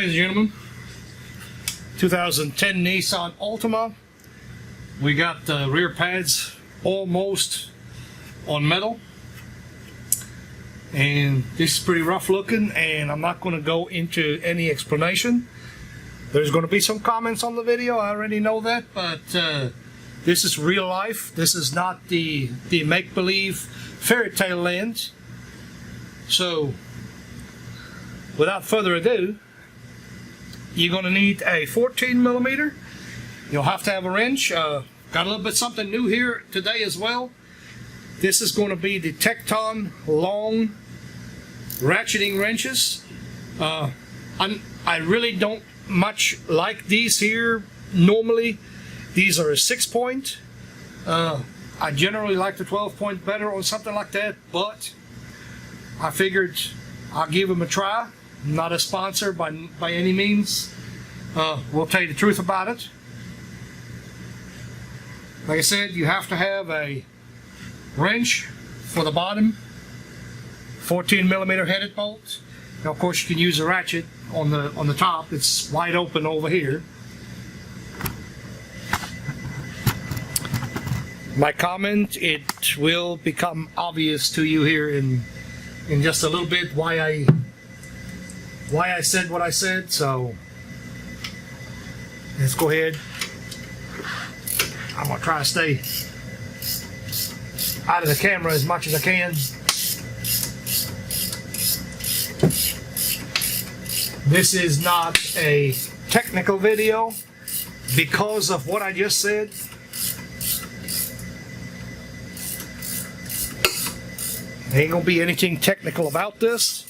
ladies and gentlemen, 2010 Nissan Altima. We got the rear pads almost on metal, and this is pretty rough looking, and I'm not going to go into any explanation. There's going to be some comments on the video, I already know that, but this is real life. This is not the make-believe fairy tale land. So without further ado, you're going to need a 14 millimeter. You'll have to have a wrench. Got a little bit something new here today as well. This is going to be the Tecton long ratcheting wrenches. I really don't much like these here. Normally these are a 6-point. I generally like the 12-point better on something like that, but I figured I'll give them a try. I'm not a sponsor by any means. We'll tell you the truth about it. Like I said, you have to have a wrench for the bottom, 14 millimeter headed bolt. Now, of course, you can use a ratchet on the top. It's wide open over here. My comment, it will become obvious to you here in just a little bit why I said what I said. So let's go ahead. I'm gonna try to stay out of the camera as much as I can. This is not a technical video because of what I just said. There ain't gonna be anything technical about this.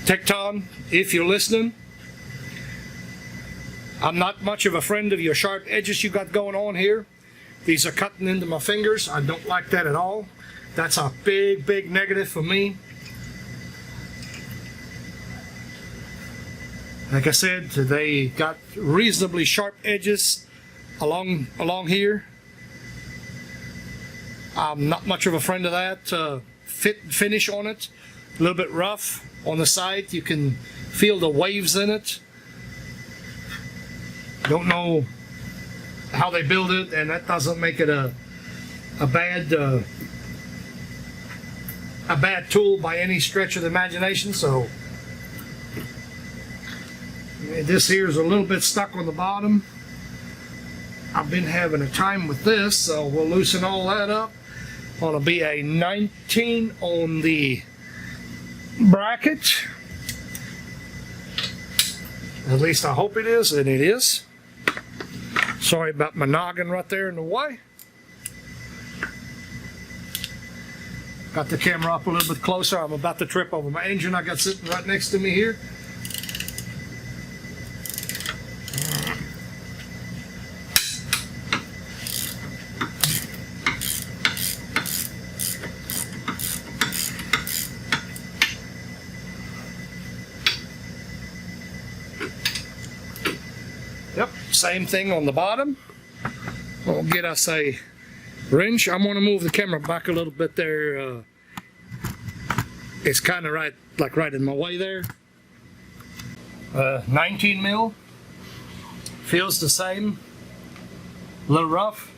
Tecton, if you're listening, I'm not much of a friend of your sharp edges you got going on here. These are cutting into my fingers. I don't like that at all. That's a big negative for me. Like I said, they got reasonably sharp edges along here. I'm not much of a friend of that. Finish on it, a little bit rough. On the side, you can feel the waves in it. Don't know how they build it, and that doesn't make it a bad tool by any stretch of the imagination. So this here is a little bit stuck on the bottom. I've been having a time with this, so we'll loosen all that up. Gonna be a 19 on the bracket. At least I hope it is, and it is. Sorry about my noggin right there in the way. Got the camera up a little bit closer. I'm about to trip over my engine I got sitting right next to me here. Yep, same thing on the bottom. We'll get us a wrench. I'm going to move the camera back a little bit there. It's kind of right in my way there. 19 mil. Feels the same. A little rough.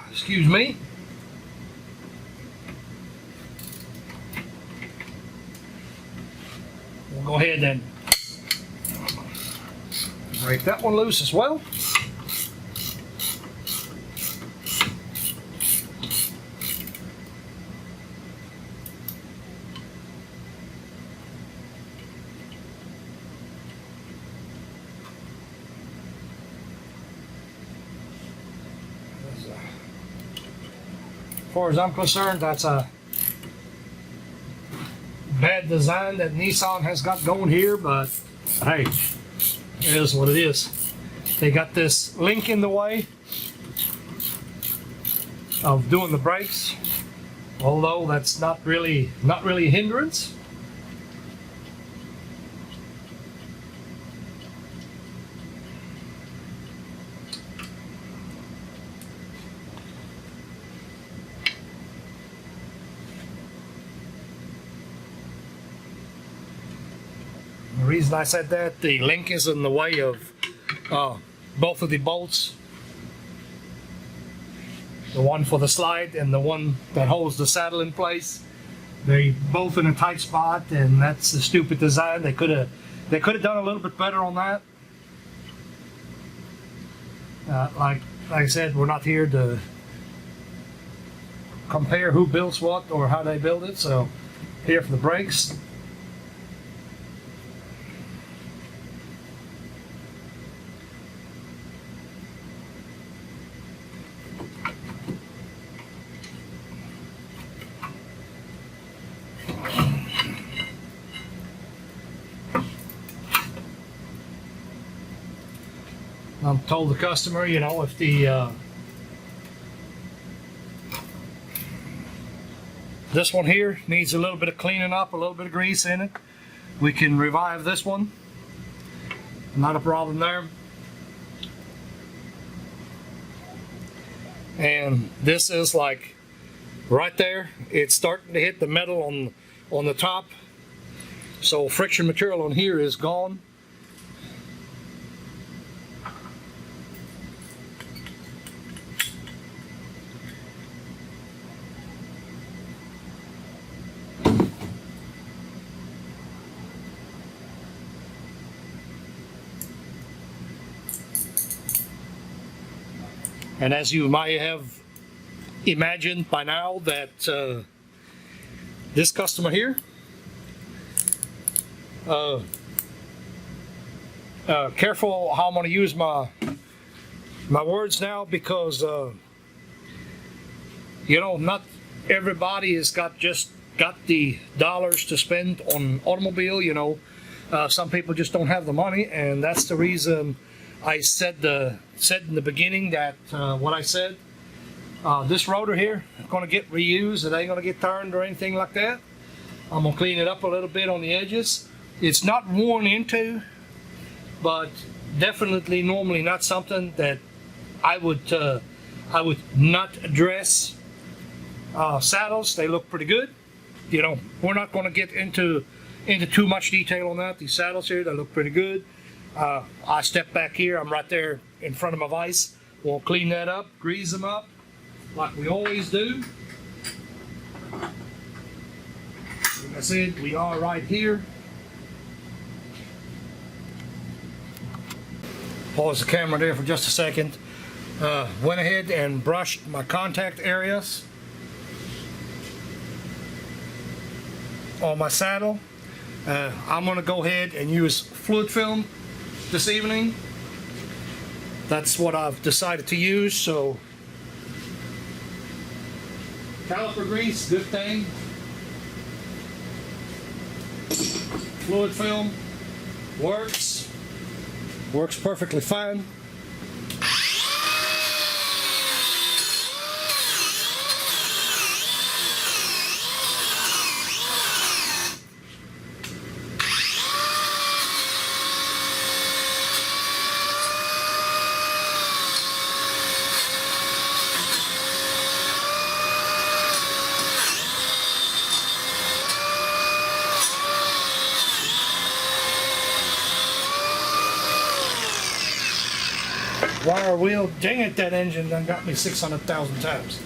Excuse me. We'll go ahead and break that one loose as well. far as I'm concerned, that's a bad design that Nissan has got going here, but hey, it is what it is. They got this link in the way of doing the brakes, although that's not really a hindrance. The reason I said that, the link is in the way of both of the bolts. The one for the slide and the one that holds the saddle in place. They both in a tight spot, and that's a stupid design. They could have done a little bit better on that. Like I said, we're not here to compare who builds what or how they build it. So here for the brakes. I told the customer, you know, if the this one here needs a little bit of cleaning up, a little bit of grease in it, we can revive this one. Not a problem there. And this is like right there. It's starting to hit the metal on the top. So friction material on here is gone. And as you might have imagined by now, that this customer here, careful how I'm going to use my words now, because you know, not everybody has got the dollars to spend on automobile. You know, some people just don't have the money, and that's the reason I said in the beginning that what I said. This rotor here is going to get reused. It ain't going to get turned or anything like that. I'm going to clean it up a little bit on the edges. It's not worn into, but definitely normally not something that I would not address. Saddles, they look pretty good. You know, we're not going to get into too much detail on that. These saddles here, they look pretty good. I step back here, I'm right there in front of my vise. We'll clean that up, grease them up like we always do. Like I said, we are right here. Pause the camera there for just a second. Went ahead and brushed my contact areas on my saddle. I'm going to go ahead and use fluid film this evening. That's what I've decided to use. So caliper grease, good thing. Fluid film works perfectly fine. Wire wheel, dang it, that engine done got me 600,000 times.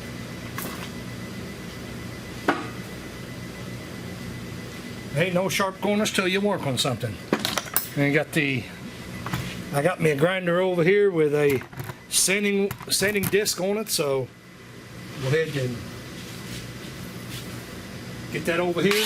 Ain't no sharp corners till you work on something. And I got me a grinder over here with a sanding disc on it, so go ahead and get that over here.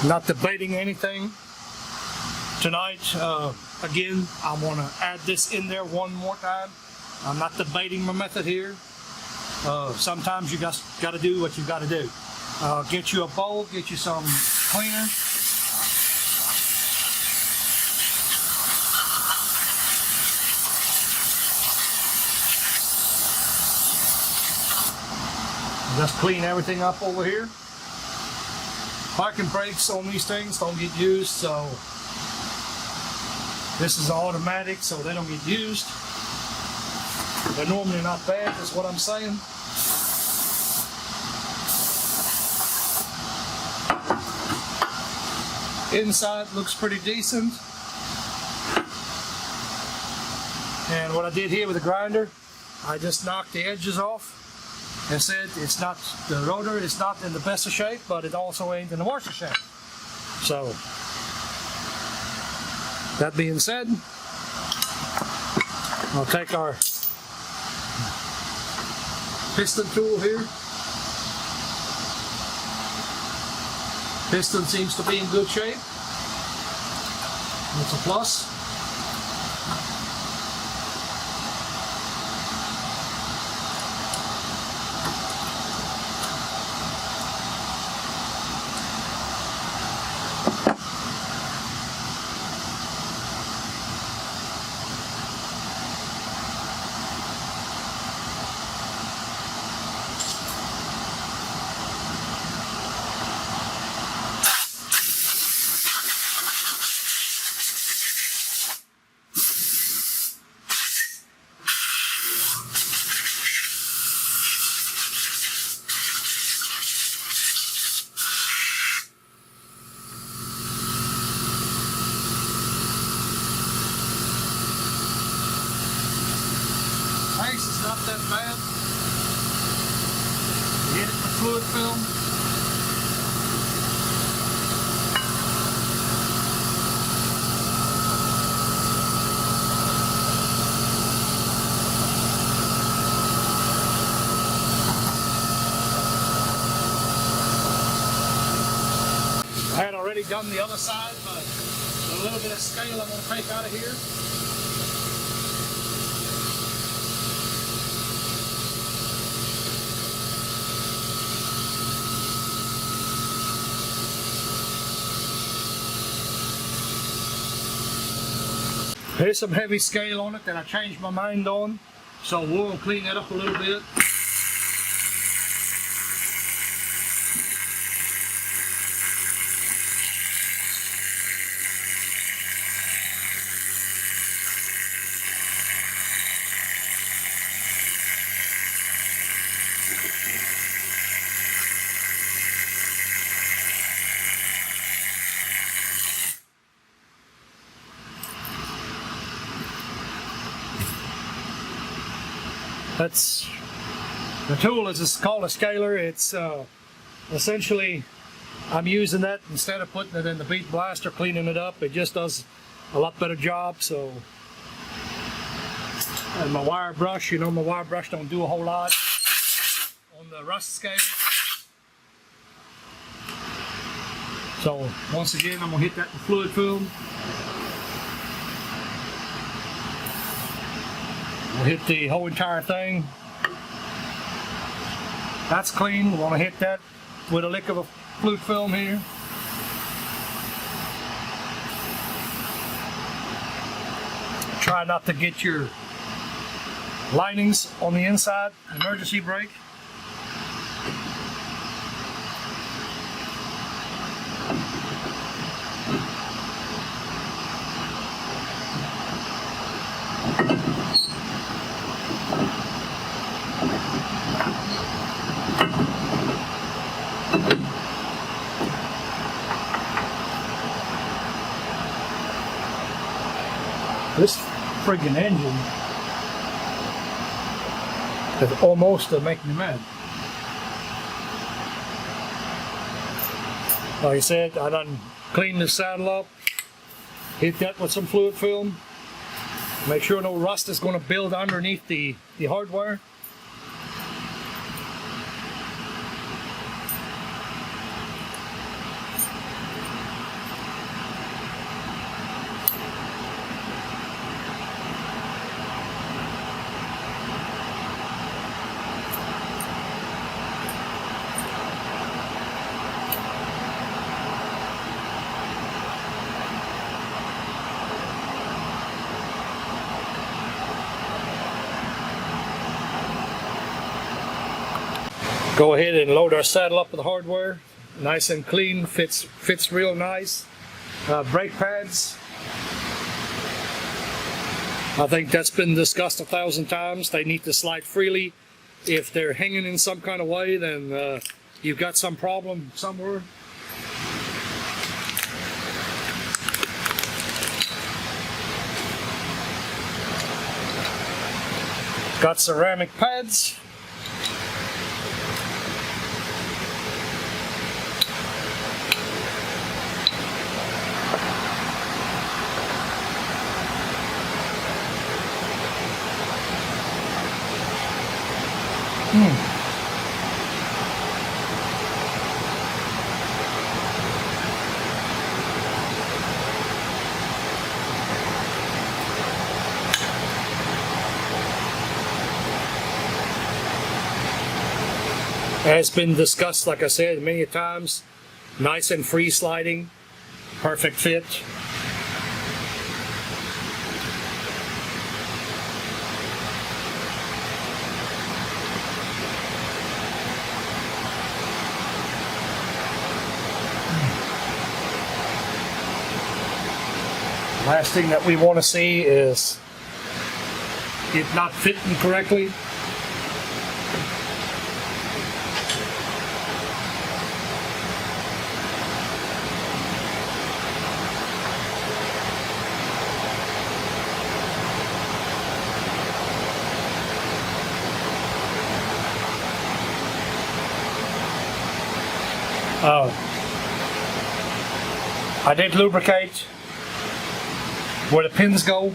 Not debating anything tonight. Again, I want to add this in there one more time. I'm not debating my method here. Sometimes you got to do what you got to do. Get you a bowl, get you some cleaner. Just clean everything up over here. Parking brakes on these things don't get used, so this is automatic, so they don't get used. They're normally not bad, that's what I'm saying. Inside looks pretty decent. And what I did here with the grinder, I just knocked the edges off. And said it's not, the rotor is not in the best of shape, but it also ain't in the worst of shape. So, that being said, I'll take our piston tool here. Piston seems to be in good shape. That's a plus. It's not that bad. Hit it with fluid film. I had already done the other side, but a little bit of scale I'm going to take out of here. There's some heavy scale on it that I changed my mind on, so we'll clean that up a little bit. That's the tool is called a scaler. It's essentially I'm using that instead of putting it in the bead blaster, cleaning it up. It just does a lot better job. So, and my wire brush, you know, my wire brush don't do a whole lot on the rust scale. So once again, I'm gonna hit that with fluid film. We'll hit the whole entire thing. That's clean. We want to hit that with a lick of a fluid film here. Try not to get your linings on the inside. Emergency brake. This friggin' engine is almost making me mad. Like I said, I done cleaned the saddle up, hit that with some fluid film, make sure no rust is going to build underneath the hardware. Go ahead and load our saddle up with the hardware. Nice and clean, fits real nice. Brake pads. I think that's been discussed 1,000 times. They need to slide freely. If they're hanging in some kind of way, then you've got some problem somewhere. Got ceramic pads. Has been discussed, like I said, many times. Nice and free sliding, perfect fit. Last thing that we want to see is it not fitting correctly. I did lubricate where the pins go.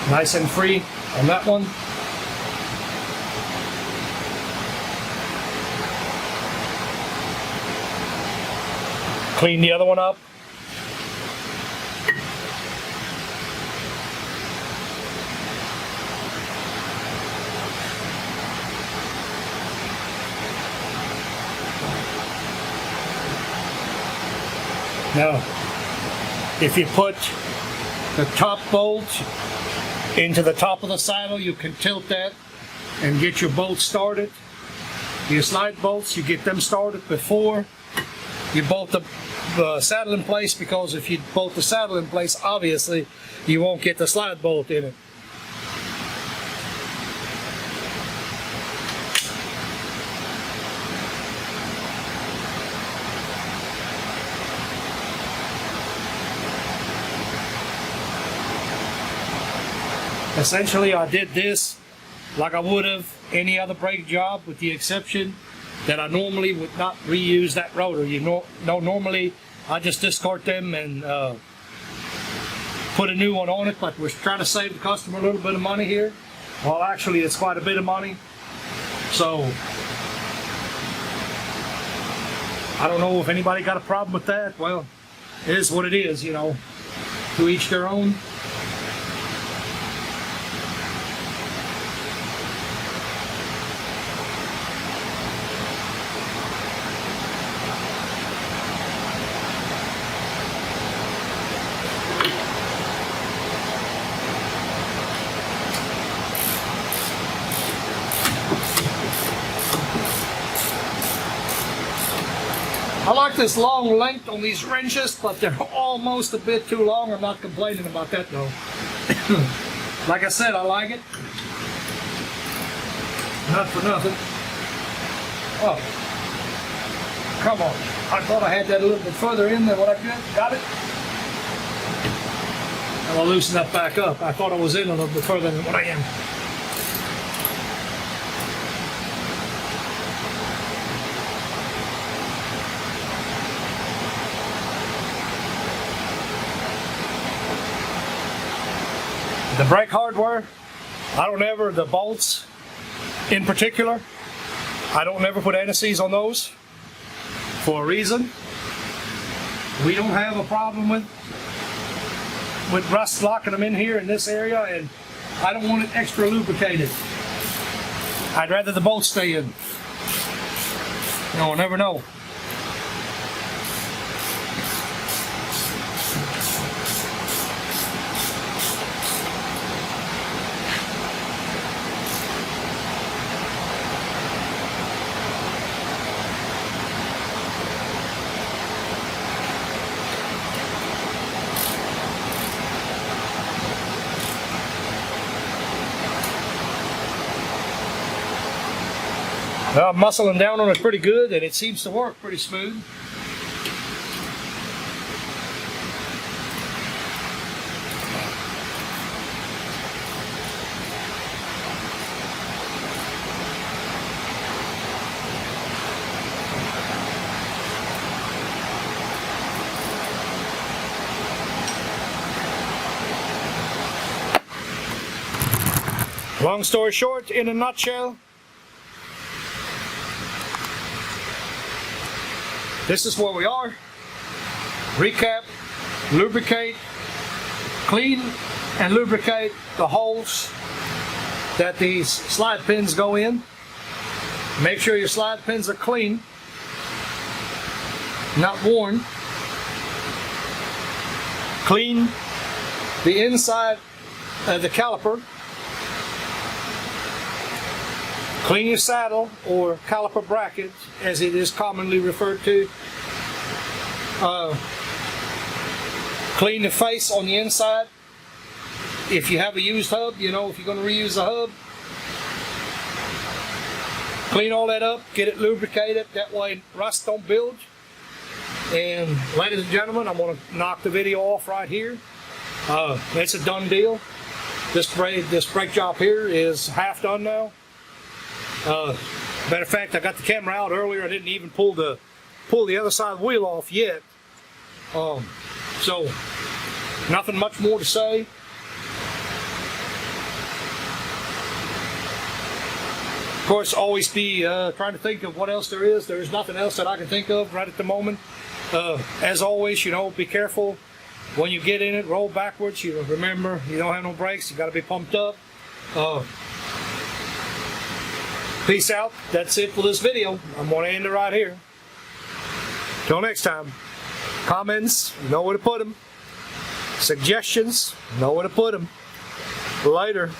Nice and free on that one. Clean the other one up. Now, if you put the top bolt into the top of the saddle, you can tilt that and get your bolts started. Your slide bolts, you get them started before you bolt the saddle in place, because if you bolt the saddle in place, obviously you won't get the slide bolt in it. Essentially, I did this like I would have any other brake job, with the exception that I normally would not reuse that rotor. Normally I just discard them and put a new one on it, but we're trying to save the customer a little bit of money here. Well, actually, it's quite a bit of money. So I don't know if anybody got a problem with that. Well, it is what it is, you know, to each their own. I like this long length on these wrenches, but they're almost a bit too long. I'm not complaining about that though. Like I said, I like it. Not for nothing. Oh, come on. I thought I had that a little bit further in than what I could. Got it? I'll loosen that back up. I thought I was in a little bit further than what I am. The brake hardware, the bolts in particular, I don't ever put anti-seize on those for a reason. We don't have a problem with rust locking them in here in this area, and I don't want it extra lubricated. I'd rather the bolts stay in. You know, we'll never know. I'm muscling down on it pretty good, and it seems to work pretty smooth. Long story short, in a nutshell, this is where we are. Recap, lubricate, clean and lubricate the holes that these slide pins go in. Make sure your slide pins are clean, not worn. Clean the inside of the caliper. Clean your saddle or caliper bracket, as it is commonly referred to. Clean the face on the inside. If you have a used hub, if you're going to reuse a hub, clean all that up, get it lubricated, that way rust don't build. And ladies and gentlemen, I'm going to knock the video off right here. It's a done deal. This brake job here is half done now. Matter of fact, I got the camera out earlier. I didn't even pull the other side of the wheel off yet. So nothing much more to say. Of course, always be trying to think of what else there is. There is nothing else that I can think of right at the moment. As always, be careful when you get in it. Roll backwards. Remember, you don't have no brakes. You got to be pumped up. Peace out. That's it for this video. I'm going to end it right here. Till next time. Comments, you know where to put them. Suggestions, you know where to put them. Later.